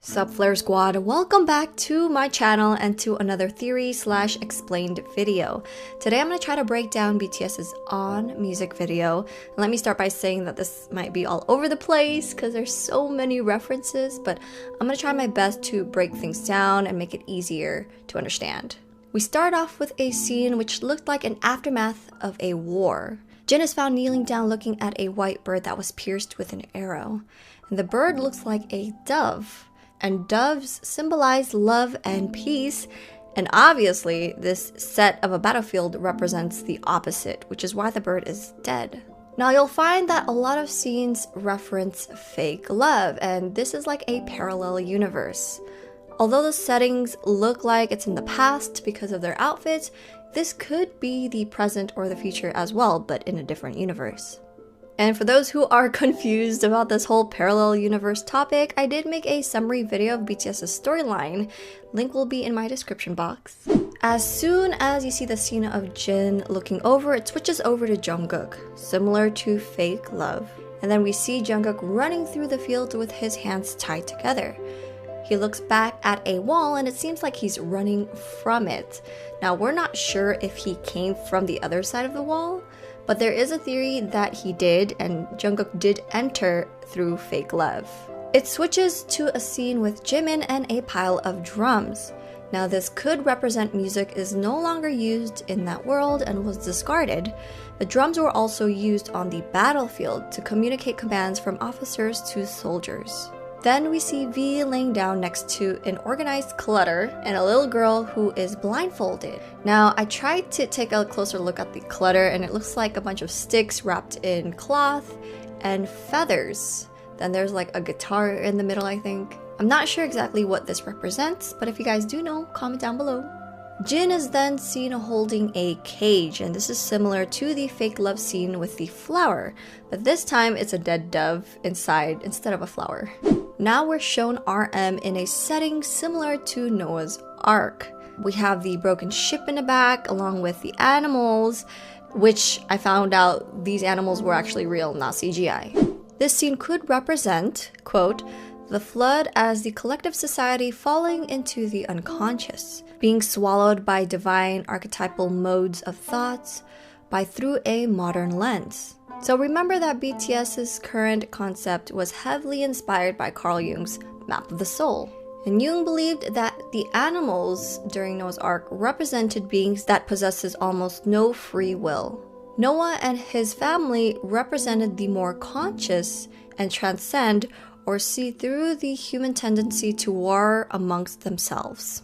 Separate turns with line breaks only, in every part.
Sup Flare Squad, welcome back to my channel and to another theory/explained video. Today I'm going to try to break down BTS's On music video. And let me start by saying that this might be all over the place because there's so many references, but I'm going to try my best to break things down and make it easier to understand. We start off with a scene which looked like an aftermath of a war. Jin is found kneeling down looking at a white bird that was pierced with an arrow. And the bird looks like a dove. And doves symbolize love and peace, and obviously this set of a battlefield represents the opposite, which is why the bird is dead. Now you'll find that a lot of scenes reference fake love, and this is like a parallel universe. Although the settings look like it's in the past because of their outfits, this could be the present or the future as well, but in a different universe. And for those who are confused about this whole parallel universe topic, I did make a summary video of BTS's storyline. Link will be in my description box. As soon as you see the scene of Jin looking over, it switches over to Jungkook, similar to fake love. And then we see Jungkook running through the fields with his hands tied together. He looks back at a wall and it seems like he's running from it. Now we're not sure if he came from the other side of the wall, but there is a theory that he did, and Jungkook did enter through fake love. It switches to a scene with Jimin and a pile of drums. Now this could represent music is no longer used in that world and was discarded. The drums were also used on the battlefield to communicate commands from officers to soldiers. Then we see V laying down next to an organized clutter and a little girl who is blindfolded. Now, I tried to take a closer look at the clutter and it looks like a bunch of sticks wrapped in cloth and feathers. Then there's like a guitar in the middle, I think. I'm not sure exactly what this represents, but if you guys do know, comment down below. Jin is then seen holding a cage, and this is similar to the fake love scene with the flower, but this time it's a dead dove inside instead of a flower. Now we're shown RM in a setting similar to Noah's Ark. We have the broken ship in the back along with the animals, which I found out these animals were actually real, not CGI. This scene could represent, quote, the flood as the collective society falling into the unconscious, being swallowed by divine archetypal modes of thoughts through a modern lens. So remember that BTS's current concept was heavily inspired by Carl Jung's Map of the Soul. And Jung believed that the animals during Noah's Ark represented beings that possesses almost no free will. Noah and his family represented the more conscious and transcend or see through the human tendency to war amongst themselves.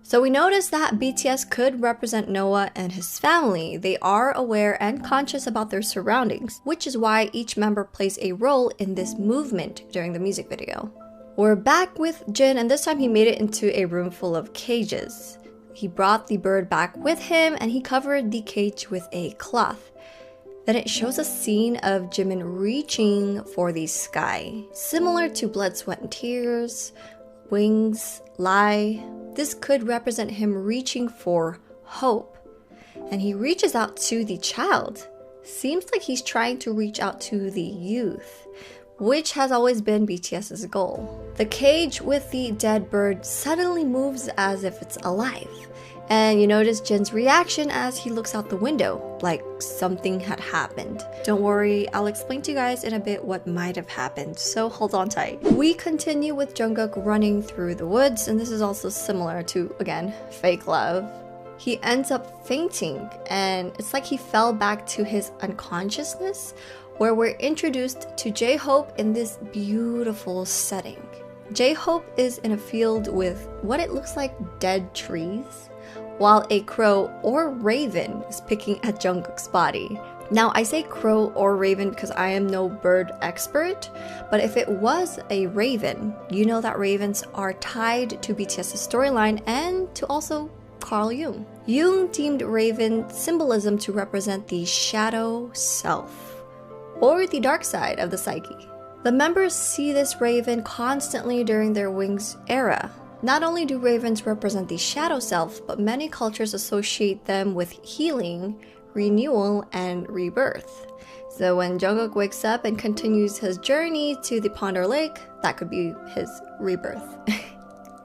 So we notice that BTS could represent Noah and his family. They are aware and conscious about their surroundings, which is why each member plays a role in this movement during the music video. We're back with Jin, and this time he made it into a room full of cages. He brought the bird back with him and he covered the cage with a cloth. Then it shows a scene of Jimin reaching for the sky, similar to Blood, Sweat, and Tears, Wings, Lie. This could represent him reaching for hope. And he reaches out to the child. Seems like he's trying to reach out to the youth, which has always been BTS's goal. The cage with the dead bird suddenly moves as if it's alive. And you notice Jin's reaction as he looks out the window, like something had happened. Don't worry, I'll explain to you guys in a bit what might have happened, so hold on tight. We continue with Jungkook running through the woods, and this is also similar to, again, fake love. He ends up fainting, and it's like he fell back to his unconsciousness, where we're introduced to J-Hope in this beautiful setting. J-Hope is in a field with what it looks like dead trees, while a crow or raven is picking at Jungkook's body. Now I say crow or raven because I am no bird expert, but if it was a raven, you know that ravens are tied to BTS's storyline and to also Carl Jung. Jung deemed raven symbolism to represent the shadow self, or the dark side of the psyche. The members see this raven constantly during their Wings era. Not only do ravens represent the shadow self, but many cultures associate them with healing, renewal, and rebirth. So when Jungkook wakes up and continues his journey to the Ponder Lake, that could be his rebirth.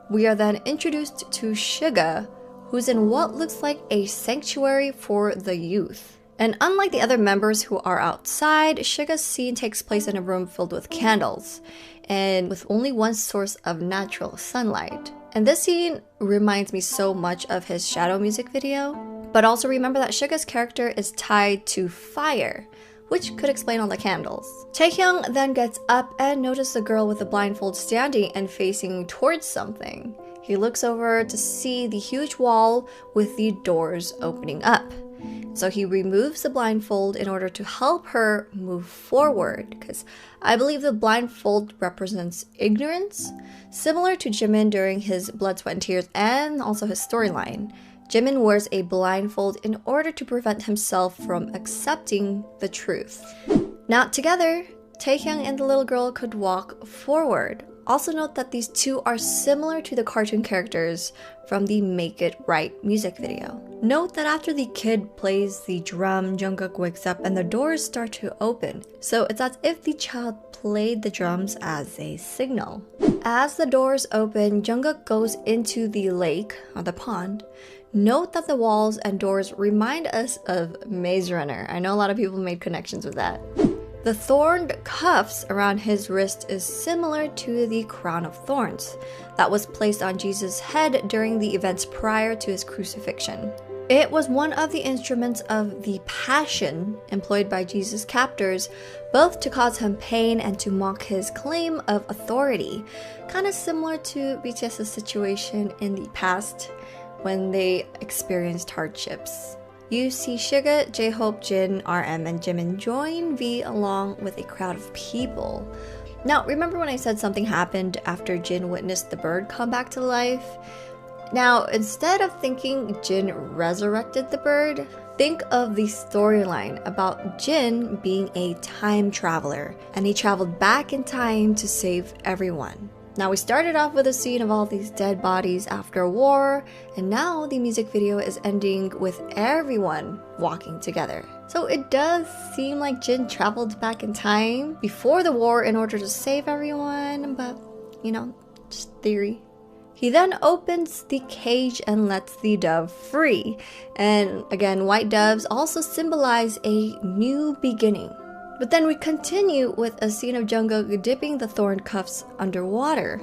We are then introduced to Suga, who's in what looks like a sanctuary for the youth. And unlike the other members who are outside, Suga's scene takes place in a room filled with candles and with only one source of natural sunlight. And this scene reminds me so much of his Shadow music video. But also remember that Suga's character is tied to fire, which could explain all the candles. Taehyung then gets up and notices the girl with the blindfold standing and facing towards something. He looks over to see the huge wall with the doors opening up. So he removes the blindfold in order to help her move forward, because I believe the blindfold represents ignorance, similar to Jimin during his Blood, Sweat, and Tears and also his storyline. Jimin wears a blindfold in order to prevent himself from accepting the truth. Now together, Taehyung and the little girl could walk forward. Also note that these two are similar to the cartoon characters from the Make It Right music video. Note that after the kid plays the drum, Jungkook wakes up and the doors start to open. So it's as if the child played the drums as a signal. As the doors open, Jungkook goes into the lake, or the pond. Note that the walls and doors remind us of Maze Runner. I know a lot of people made connections with that. The thorned cuffs around his wrist is similar to the crown of thorns that was placed on Jesus' head during the events prior to his crucifixion. It was one of the instruments of the passion employed by Jesus' captors, both to cause him pain and to mock his claim of authority, kind of similar to BTS's situation in the past when they experienced hardships. You see Suga, J-Hope, Jin, RM, and Jimin join V along with a crowd of people. Now, remember when I said something happened after Jin witnessed the bird come back to life? Now, instead of thinking Jin resurrected the bird, think of the storyline about Jin being a time traveler, and he traveled back in time to save everyone. Now, we started off with a scene of all these dead bodies after a war, and now the music video is ending with everyone walking together. So it does seem like Jin traveled back in time before the war in order to save everyone, but, you know, just theory. He then opens the cage and lets the dove free. And again, white doves also symbolize a new beginning. But then we continue with a scene of Jungkook dipping the thorn cuffs underwater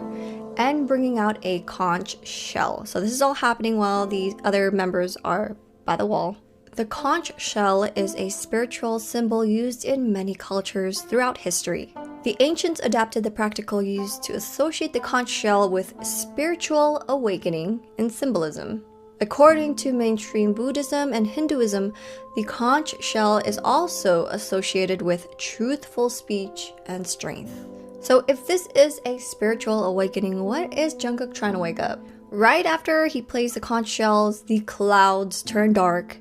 and bringing out a conch shell. So this is all happening while the other members are by the wall. The conch shell is a spiritual symbol used in many cultures throughout history. The ancients adapted the practical use to associate the conch shell with spiritual awakening and symbolism. According to mainstream Buddhism and Hinduism, the conch shell is also associated with truthful speech and strength. So if this is a spiritual awakening, what is Jungkook trying to wake up? Right after he plays the conch shells, the clouds turn dark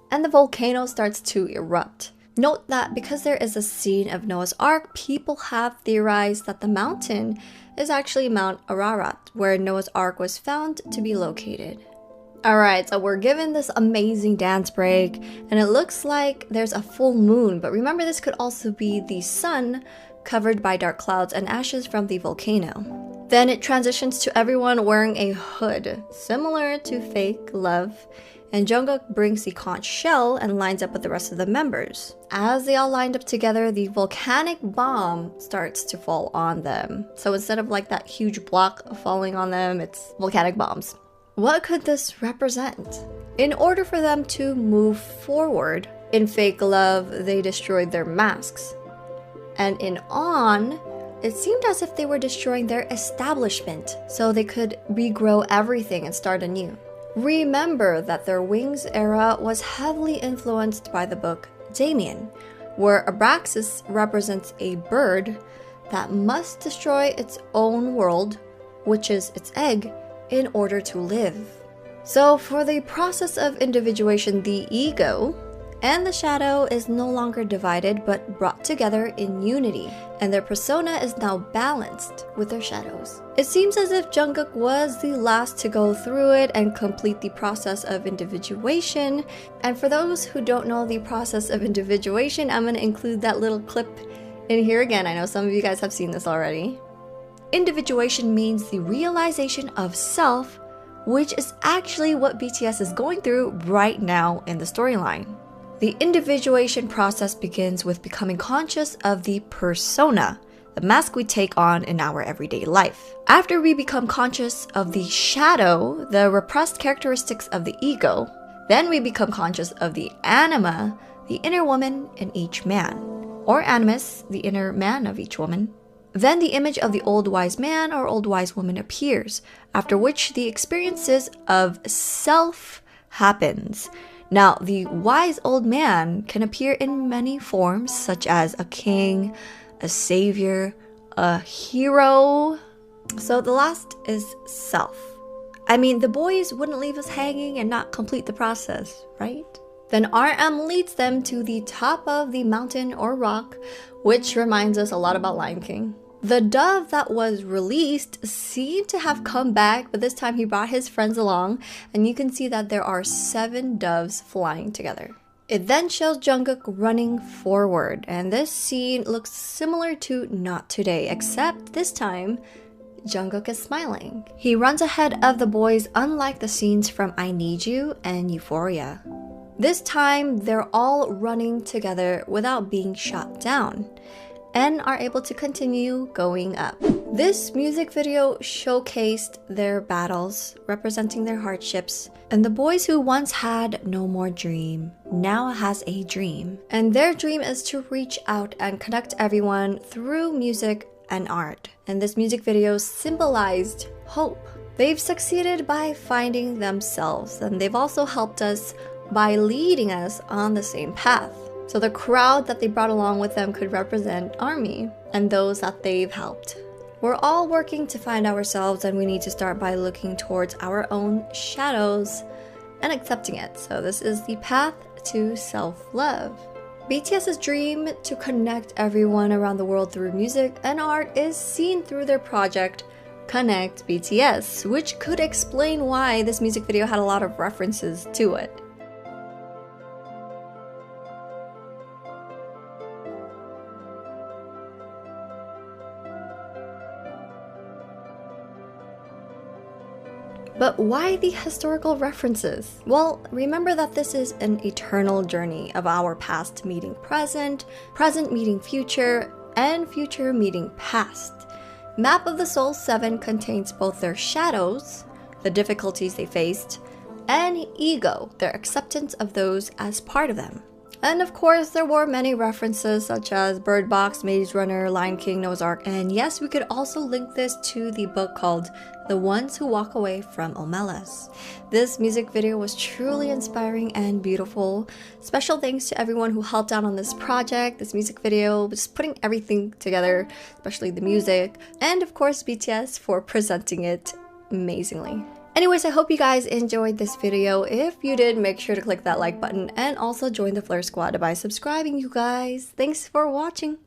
and the volcano starts to erupt. Note that because there is a scene of Noah's Ark, people have theorized that the mountain is actually Mount Ararat, where Noah's Ark was found to be located. Alright, so we're given this amazing dance break, and it looks like there's a full moon, but remember this could also be the sun covered by dark clouds and ashes from the volcano. Then it transitions to everyone wearing a hood, similar to Fake Love, and Jungkook brings the conch shell and lines up with the rest of the members. As they all lined up together, the volcanic bomb starts to fall on them. So instead of like that huge block falling on them, it's volcanic bombs. What could this represent? In order for them to move forward, in Fake Love, they destroyed their masks. And in On, it seemed as if they were destroying their establishment so they could regrow everything and start anew. Remember that their Wings era was heavily influenced by the book Damien, where Abraxas represents a bird that must destroy its own world, which is its egg, in order to live. So for the process of individuation, the ego And the shadow is no longer divided but brought together in unity, and their persona is now balanced with their shadows. It seems as if Jungkook was the last to go through it and complete the process of individuation. And for those who don't know the process of individuation, I'm going to include that little clip in here again. I know some of you guys have seen this already. Individuation means the realization of self, which is actually what BTS is going through right now in the storyline. The individuation process begins with becoming conscious of the persona, the mask we take on in our everyday life. After we become conscious of the shadow, the repressed characteristics of the ego, then we become conscious of the anima, the inner woman in each man, or animus, the inner man of each woman. Then the image of the old wise man or old wise woman appears, after which the experiences of self happens. Now, the wise old man can appear in many forms, such as a king, a savior, a hero. So the last is self. I mean, the boys wouldn't leave us hanging and not complete the process, right? Then RM leads them to the top of the mountain or rock, which reminds us a lot about Lion King. The dove that was released seemed to have come back, but this time he brought his friends along, and you can see that there are 7 doves flying together. It then shows Jungkook running forward, and this scene looks similar to Not Today, except this time, Jungkook is smiling. He runs ahead of the boys, unlike the scenes from I Need You and Euphoria. This time, they're all running together without being shot down, and are able to continue going up. This music video showcased their battles, representing their hardships, and the boys who once had no more dream now has a dream. And their dream is to reach out and connect everyone through music and art. And this music video symbolized hope. They've succeeded by finding themselves, and they've also helped us by leading us on the same path. So the crowd that they brought along with them could represent ARMY and those that they've helped. We're all working to find ourselves, and we need to start by looking towards our own shadows and accepting it. So this is the path to self-love. BTS's dream to connect everyone around the world through music and art is seen through their project Connect BTS, which could explain why this music video had a lot of references to it. But why the historical references? Well, remember that this is an eternal journey of our past meeting present, present meeting future, and future meeting past. Map of the Soul 7 contains both their shadows, the difficulties they faced, and ego, their acceptance of those as part of them. And of course, there were many references such as Bird Box, Maze Runner, Lion King, Noah's Ark, and yes, we could also link this to the book called The Ones Who Walk Away from Omelas. This music video was truly inspiring and beautiful. Special thanks to everyone who helped out on this project, this music video, just putting everything together, especially the music, and of course BTS for presenting it amazingly. Anyways, I hope you guys enjoyed this video. If you did, make sure to click that like button and also join the Flare Squad by subscribing, you guys. Thanks for watching.